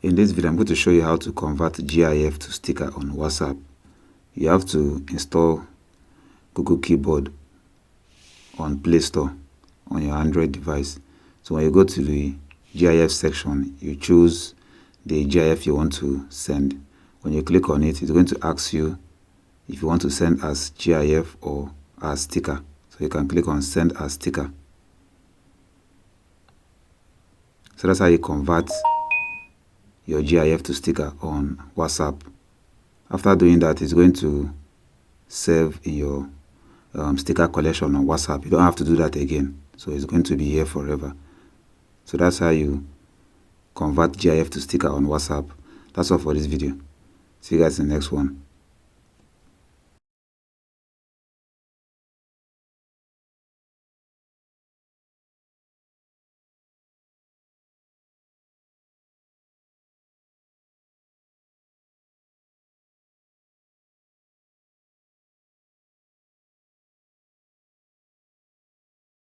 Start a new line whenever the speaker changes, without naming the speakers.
In this video, I'm going to show you how to convert GIF to sticker on WhatsApp. You have to install Google Keyboard on Play Store on your Android device. So when you go to the GIF section, you choose the GIF you want to send. When you click on it, it's going to ask you if you want to send as GIF or as sticker. So you can click on send as sticker. So that's how you convert your GIF to sticker on WhatsApp. After doing that, it's going to save in your sticker collection on WhatsApp. You don't have to do that again. So it's going to be here forever. So that's how you convert GIF to sticker on WhatsApp. That's all for this video. See you guys in the next one.